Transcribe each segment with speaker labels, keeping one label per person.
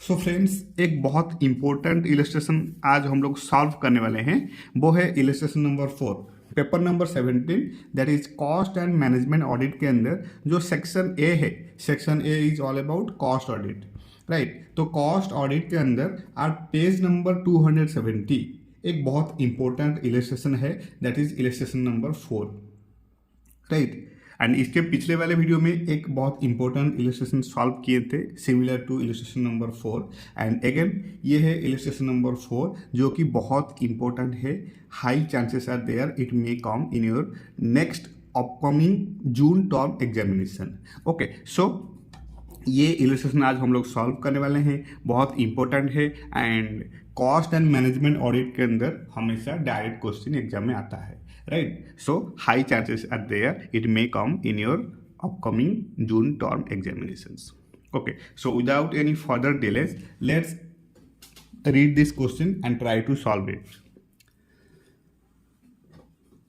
Speaker 1: So friends, एक बहुत important illustration आज हम लोग सॉल्व करने वाले हैं। वो है illustration number 4, paper number 17, that is cost and management audit के अंदर जो सेक्शन ए है, section A is all about cost audit, right. तो कॉस्ट ऑडिट के अंदर आज पेज नंबर 270 एक बहुत इंपॉर्टेंट इलस्ट्रेशन है, that is illustration number 4, right. And इसके पिछले वाले वीडियो में एक बहुत इंपॉर्टेंट इलस्ट्रेशन सॉल्व किए थे similar to illustration number 4। And again ये है इलस्ट्रेशन नंबर 4 जो कि बहुत इंपॉर्टेंट है। High chances are there it may come in your next upcoming June term examination. Okay, so ये इलस्ट्रेशन आज हम लोग सॉल्व करने वाले हैं, बहुत इंपॉर्टेंट है। And cost and management audit के अंदर हमेशा डायरेक्ट क्वेश्चन एग्जाम में आता है, right? So high chances are there it may come in your upcoming June term examinations. Okay, so without any further delays, let's read this question and try to solve it.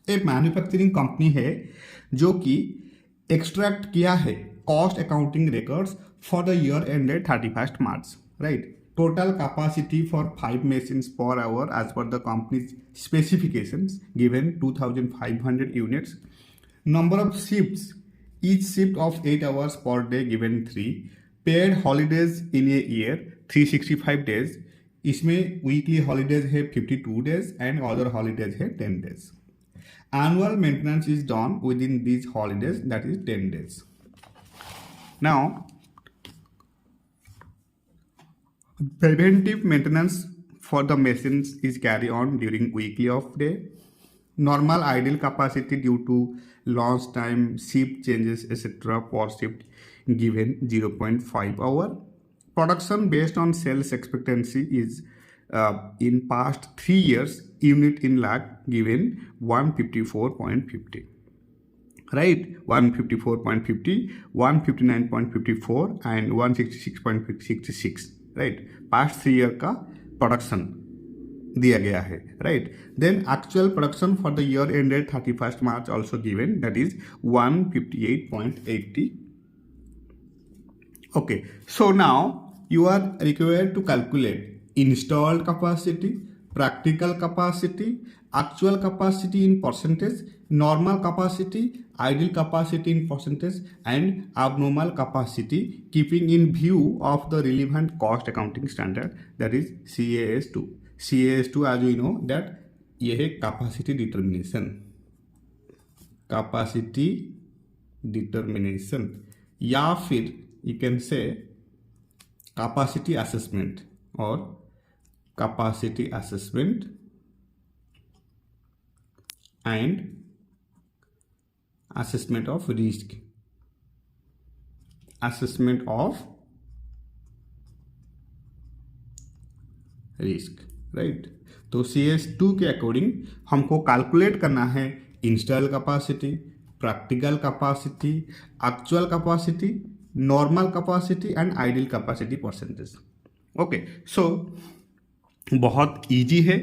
Speaker 1: एक manufacturing company है जो कि extract किया है cost accounting records for the year ended 31st March, right. Total capacity for 5 machines per hour as per the company's specifications given 2500 units. Number of shifts, each shift of 8 hours per day given 3. Paid holidays in a year 365 days. इसमें weekly holidays है 52 days and other holidays है 10 days. Annual maintenance is done within these holidays, that is 10 days. Now preventive maintenance for the machines is carried on during weekly off day. Normal idle capacity due to launch time, shift changes, etc. per shift given 0.5 hour. Production based on sales expectancy is in past 3 years unit in lakh given 154.50. Right, 154.50, 159.54 and 166.66, right. Past 3 year का production दिया गया है, right. Then actual production for the year ended 31st March also given, that is 158.80. Okay, so now you are required to calculate installed capacity, practical capacity, actual capacity in percentage, normal capacity, ideal capacity in percentage and abnormal capacity keeping in view of the relevant cost accounting standard, that is CAS2. CAS2 as we know that ये है capacity determination, capacity determination या फिर you can say capacity assessment or capacity assessment and assessment of risk, assessment of risk, right। तो CS2 के according हमको calculate करना है install capacity, practical capacity, actual capacity, normal capacity and ideal capacity percentage. Okay, so बहुत easy है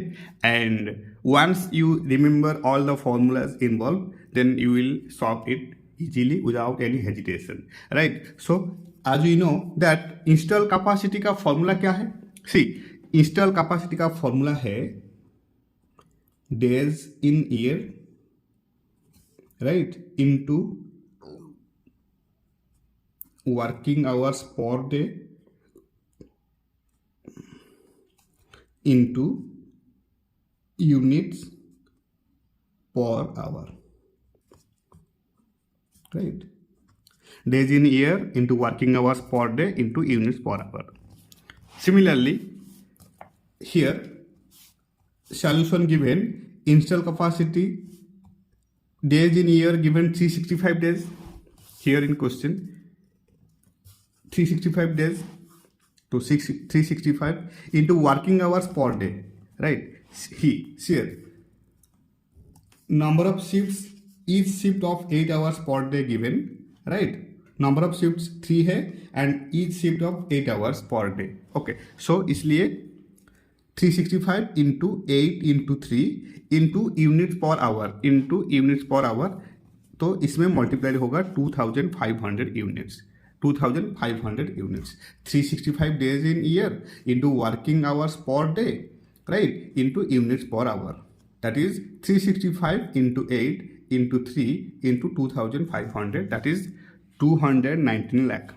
Speaker 1: and once you remember all the formulas involve then you will solve it easily without any hesitation, right. So आज you know that install capacity का formula क्या है। See, install capacity का formula है days in year, right, into working hours per day into units per hour, right? Days in year into working hours per day into units per hour. Similarly, here solution given install capacity days in year given 365 days. Here in question 365 days to 365 into working hours per day, right? Here number of shifts, each shift of 8 hours per day given, right? Number of shifts 3 है and each shift of 8 hours per day. Okay, so इसलिए 365 into 8 into 3 into units per hour into units per hour, तो इसमें multiply होगा 2500 units. 2500 units. 365 days in year into working hours per day, right, into units per hour. That is 365 into 8 into 3 into 2500, that is 219 lakh.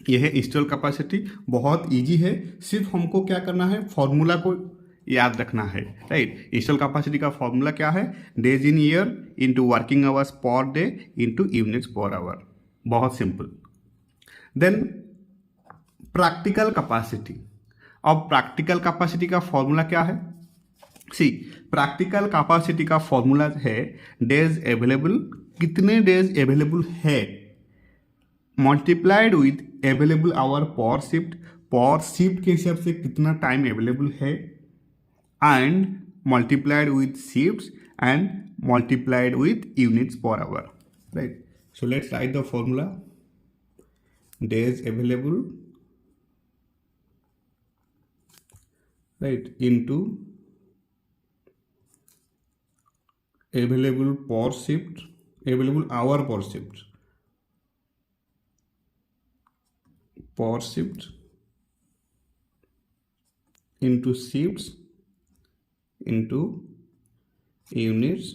Speaker 1: यह है install capacity. बहुत easy है, सिर्फ हमको क्या करना है, फॉर्मूला को याद रखना है, राइट. इंस्टॉल कैपेसिटी का फॉर्मूला क्या है, days in year into working hours per day into units per hour. बहुत सिंपल. Then practical capacity. अब प्रैक्टिकल कैपेसिटी का फॉर्मूला क्या है, सी प्रैक्टिकल कैपेसिटी का फॉर्मूला है डेज अवेलेबल, कितने डेज अवेलेबल है, multiplied with available hour per shift के हिसाब से कितना टाइम अवेलेबल है, and multiplied with shifts and multiplied with units per our, right. So let's write the formula. Days available, right, into available per shift, available hour per shift, into shifts into units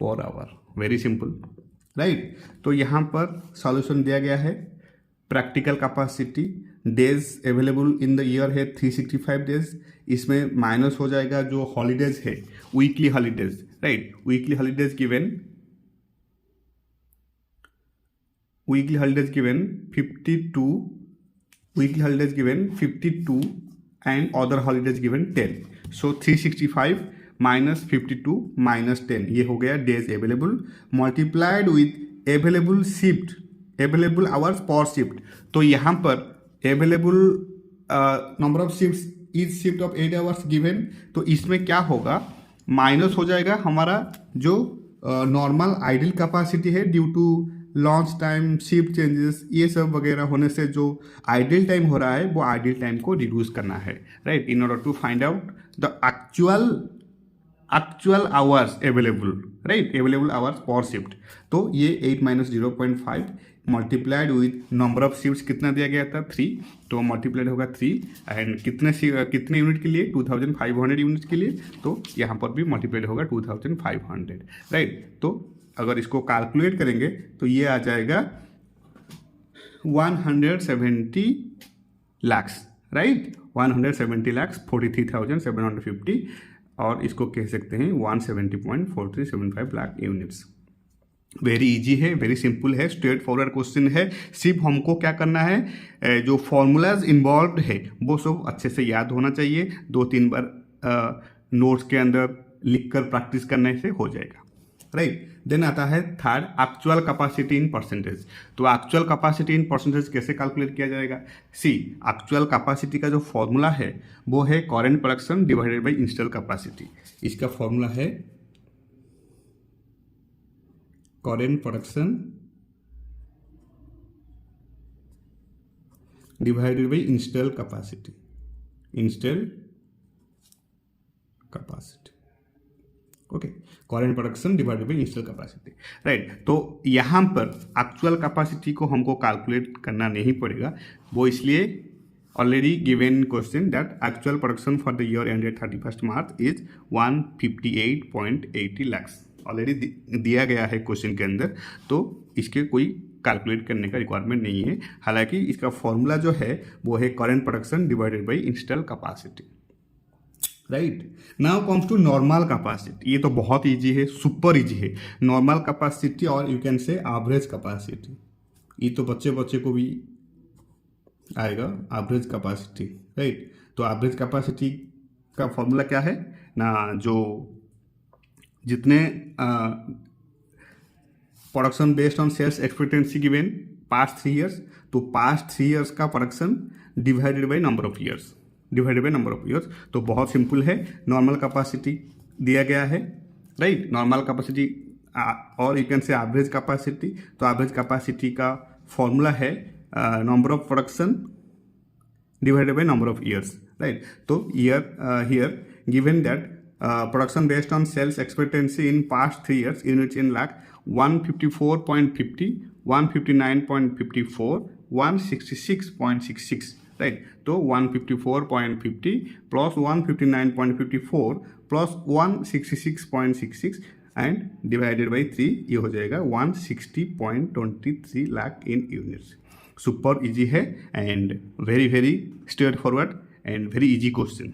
Speaker 1: per hour. Very simple, right. तो यहाँ पर solution दिया गया है. Practical capacity days available in the year है 365 days. इसमें minus हो जाएगा जो हॉलीडेज है, weekly holidays, right. Weekly holidays given 52, weekly holidays given 52 and other holidays given 10. So 365 minus 52 minus 10, ये हो गया days available, multiplied with available shift, available hours per shift. तो यहाँ पर available number of shifts, each shift of 8 hours given. तो इसमें क्या होगा, माइनस हो जाएगा हमारा जो नॉर्मल आइडल कैपेसिटी है due to lunch time, shift changes, ये सब वगैरह होने से जो आइडल टाइम हो रहा है वो आइडल टाइम को रिड्यूस करना है, right, in order to find out the actual hours available, right, available hours per shift. तो ये 8 minus 0.5 multiplied with number of shifts कितना दिया गया था, 3. तो मल्टीप्लाइड होगा 3 एंड कितने यूनिट के लिए, 2500 यूनिट के लिए. तो यहाँ पर भी मल्टीप्लाइड होगा 2500, राइट. तो अगर इसको कैलकुलेट करेंगे तो ये आ जाएगा 170 lakhs, राइट. 170 lakhs 43,750, और इसको कह सकते हैं 170.4375 लाख यूनिट्स. वेरी इजी है, वेरी सिंपल है, स्ट्रेट फॉरवर्ड क्वेश्चन है. सिर्फ हमको क्या करना है, जो फॉर्मूलाज इन्वॉल्व है वो सब अच्छे से याद होना चाहिए. 2-3 बार नोट्स के अंदर लिखकर प्रैक्टिस करने से हो जाएगा, राइट. देन आता है third, actual capacity in percentage. तो एक्चुअल कैपेसिटी इन परसेंटेज कैसे कैलकुलेट किया जाएगा, सी एक्चुअल कैपेसिटी का जो फॉर्मूला है वो है current production divided by install capacity. इसका फॉर्मूला है current production divided by install capacity, okay. Current production divided by install capacity, right. तो यहाँ पर एक्चुअल कैपेसिटी को हमको कैलकुलेट करना नहीं पड़ेगा, वो इसलिए already given question that actual production for the year ended 31 March is 158.80 lakhs. Already दिया गया है क्वेश्चन के अंदर, तो इसके कोई कैलकुलेट करने का रिक्वायरमेंट नहीं है. हालांकि इसका फॉर्मूला जो है वो है current production divided by install capacity, right. Now comes to normal capacity. ये तो बहुत इजी है, सुपर इजी है. नॉर्मल कैपेसिटी और you can say average capacity, ये तो बच्चे को भी आएगा. Average capacity, right. तो एवरेज कैपेसिटी का फॉर्मूला क्या है ना, जो जितने production based on sales expectancy given past 3 years, तो पास्ट 3 years का production divided by number of years. तो बहुत सिंपल है. नॉर्मल कैपेसिटी दिया गया है, राइट. नॉर्मल कैपेसिटी और you can say average capacity. तो एवरेज कैपेसिटी का फॉर्मूला है number of production divided by number of years, right. तो here given that production based on sales expectancy in past 3 years units in lakh 154.50 159.54, 166.66, right. तो 154.50 plus 159.54 plus 166.66 and divided by 3, ये हो जाएगा 160.23 lakh in units. Super easy है and very very straightforward and very easy question.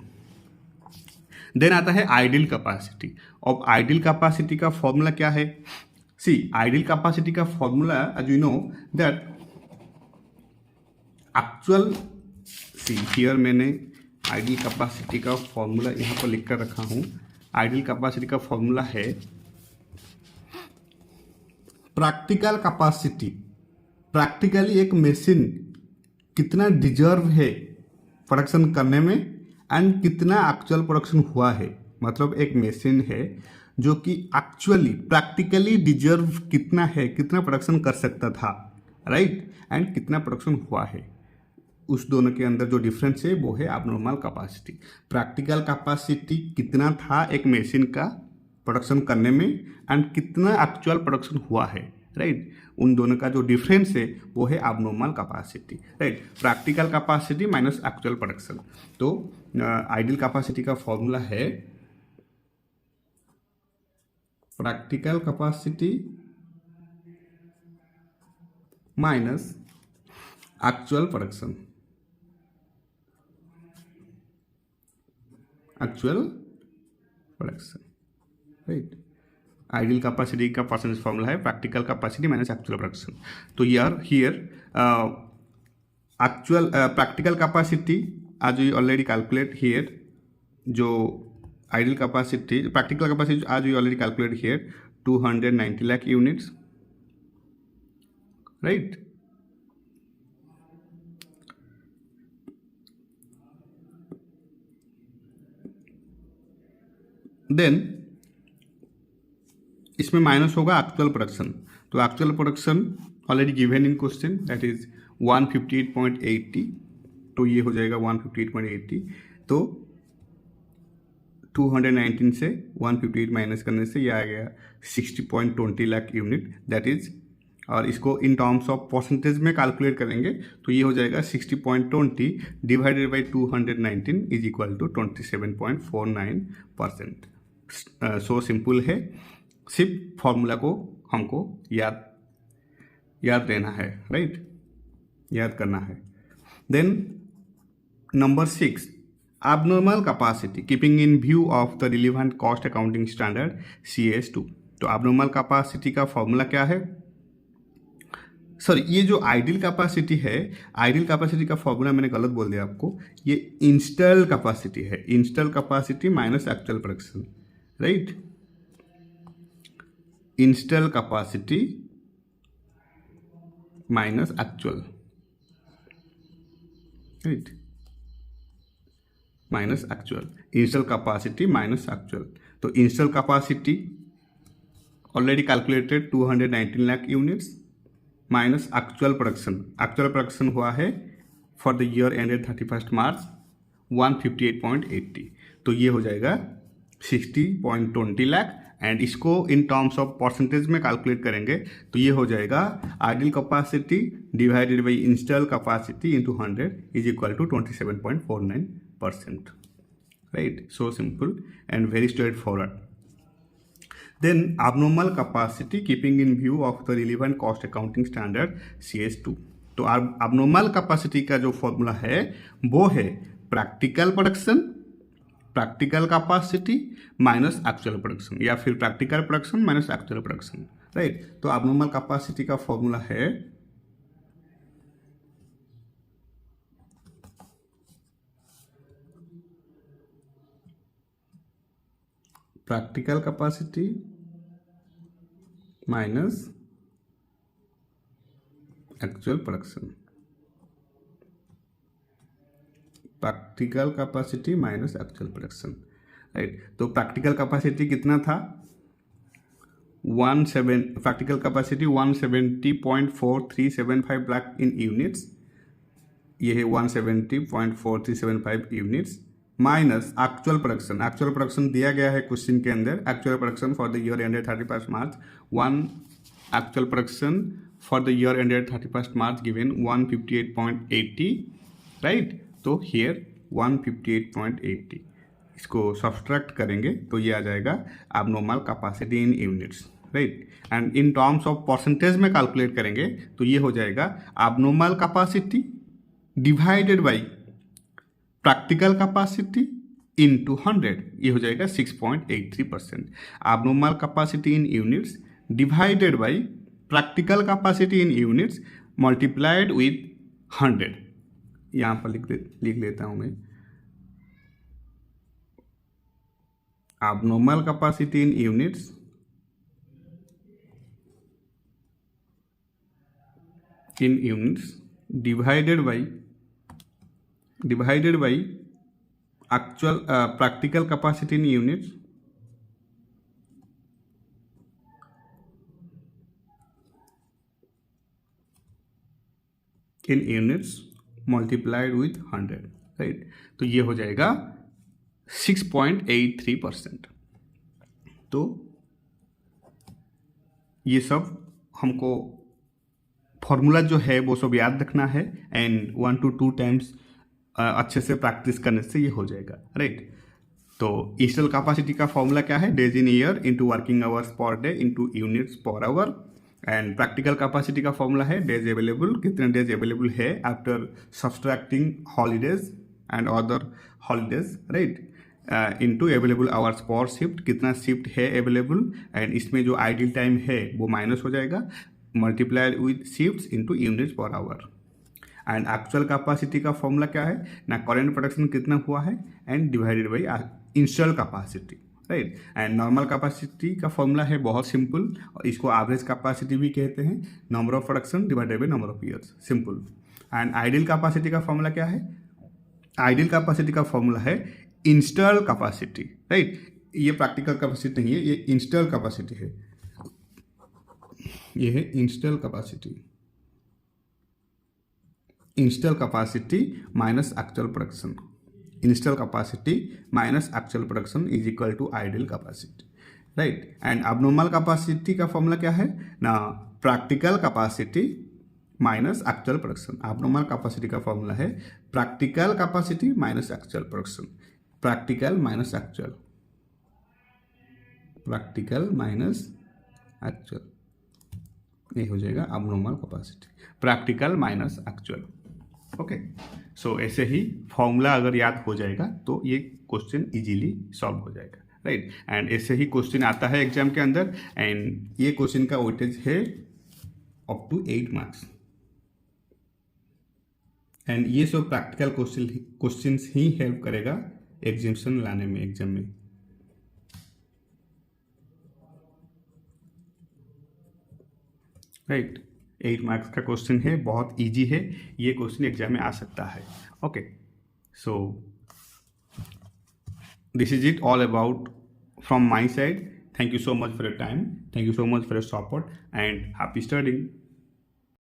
Speaker 1: Then आता है ideal capacity. अब ideal capacity का formula क्या है? सी, आइडियल कैपेसिटी का formula as you know that actual, see here मैंने आइडियल कैपेसिटी का फॉर्मूला यहाँ पर लिख कर रखा हूँ। आइडियल कैपेसिटी का फॉर्मूला है प्रैक्टिकल कैपेसिटी। प्रैक्टिकली एक मशीन कितना डिजर्व है प्रोडक्शन करने में एंड कितना एक्चुअल प्रोडक्शन हुआ है। मतलब एक मशीन है जो कि एक्चुअली प्रैक्टिकली डिजर्व कितना है, कितना प्रोडक्शन कर सकता था, राइट, एंड कितना प्रोडक्शन हुआ है। उस दोनों के अंदर जो डिफरेंस है वो है एब्नॉर्मल कैपेसिटी। प्रैक्टिकल कैपेसिटी कितना था एक मशीन का प्रोडक्शन करने में एंड कितना एक्चुअल प्रोडक्शन हुआ है, राइट। उन दोनों का जो डिफरेंस है वो है abnormal capacity, right. Practical capacity minus actual production. तो आइडियल कैपेसिटी का फॉर्मूला है practical capacity minus actual production, right. Ideal capacity का परसेंटेज फॉर्मूला है practical capacity minus actual production. तो यार here actual practical capacity as we already calculate here, जो ideal capacity practical capacity as we already calculate here 290 lakh units, right. Then इसमें minus होगा actual production. तो actual production already given in question that is 158.80। तो ये हो जाएगा 158.80। तो 219 से 158 माइनस करने से ये आ गया 60.20 लाख यूनिट, दैट इज, और इसको इन टर्म्स ऑफ परसेंटेज में कैलकुलेट करेंगे तो ये हो जाएगा 60.20 divided by 219 is equal to 27.49%। So simple है, सिर्फ फॉर्मूला को हमको याद रहना है, राइट, याद करना है। Then number 6, abnormal capacity keeping in view of the relevant cost accounting standard CS2। तो abnormal capacity का फॉर्मूला क्या है? सॉरी, ये जो आइडियल कैपेसिटी है, आइडियल कैपेसिटी का फॉर्मूला मैंने गलत बोल दिया आपको। ये इंस्टॉल कैपेसिटी है, install capacity minus actual production, right. Install capacity minus actual, right, minus actual. Install capacity minus actual. तो install capacity already calculated 219 lakh units minus actual production. Actual production हुआ है for the year ended 31 March 158.80। तो ये हो जाएगा 60.20 lakh and इसको in terms of percentage में calculate करेंगे तो ये हो जाएगा ideal capacity divided by install capacity into 100 is equal to 27.49%, right. So simple and very straightforward. Then abnormal capacity keeping in view of the relevant cost accounting standard CS2। तो abnormal capacity का जो formula है वो है practical production, practical capacity minus actual production, या फिर practical production minus actual production, right. तो abnormal capacity का फॉर्मूला है practical capacity minus actual production, practical capacity minus actual production, right. तो प्रैक्टिकल कैपेसिटी कितना था? Practical capacity 170.4375 lakh in units, ये है 170.4375 units minus actual production. Actual production दिया गया है क्वेश्चन के अंदर, actual production for the year ended 31 March 1, actual production for the year ended 31st March given 158.80, right? तो here 158.80 इसको सब्सट्रैक्ट करेंगे तो ये आ जाएगा abnormal capacity in units, right? And in terms of percentage में कैलकुलेट करेंगे तो ये हो जाएगा abnormal capacity divided by practical capacity into 100, ये हो जाएगा 6.83%. abnormal capacity in units divided by practical capacity in units multiplied with 100. यहाँ पर लिख लेता हूँ मैं abnormal capacity in units divided by actual practical capacity in units multiplied with 100, right? तो ये हो जाएगा 6.83%. तो ये सब हमको फॉर्मूला जो है वो सब याद रखना है एंड 1 to 2 टाइम्स अच्छे से प्रैक्टिस करने से ये हो जाएगा, राइट? तो इंस्टॉल कैपेसिटी का फॉर्मूला क्या है? Days in year into working hours per day into units per our. And practical capacity का फॉर्मूला है डेज अवेलेबल, कितने डेज अवेलेबल है after subtracting holidays and other holidays, right? Into available hours per shift, कितना shift है available and इसमें जो idle time है वो माइनस हो जाएगा, multiplied with shifts into units per our. And actual capacity का फॉर्मूला क्या है ना, करेंट प्रोडक्शन कितना हुआ है and divided by install capacity, right? And normal capacity का फॉर्मूला है बहुत सिंपल, और इसको एवरेज कैपेसिटी भी कहते हैं, number of production divided by number of years, simple. And ideal capacity का फॉर्मूला क्या है? आइडियल कैपेसिटी का फॉर्मूला है इंस्टॉल कैपेसिटी, राइट? ये प्रैक्टिकल कैपेसिटी नहीं है, ये इंस्टॉल कैपेसिटी है. ये है install capacity. Install capacity minus actual production. Install capacity minus actual production is equal to ideal capacity, right? And abnormal capacity का फॉर्मूला क्या है ना, practical capacity minus actual production. abnormal capacity का formula है practical capacity minus actual production. Practical minus actual, practical minus actual, ये हो जाएगा abnormal capacity. Practical minus actual. Okay, so ऐसे ही फॉर्मूला अगर याद हो जाएगा तो ये क्वेश्चन इजीली सॉल्व हो जाएगा, राइट? एंड ऐसे ही क्वेश्चन आता है एग्जाम के अंदर एंड ये क्वेश्चन का वेटेज है अप टू 8 मार्क्स. एंड ये सब प्रैक्टिकल क्वेश्चंस ही हेल्प करेगा एग्जामिनेशन लाने में, एग्जाम में. राइट, 8 मार्क्स का क्वेश्चन है, बहुत इजी है, ये क्वेश्चन एग्जाम में आ सकता है. Okay, so this is it all about from my side. Thank you so much for your time, thank you so much for your support and happy studying.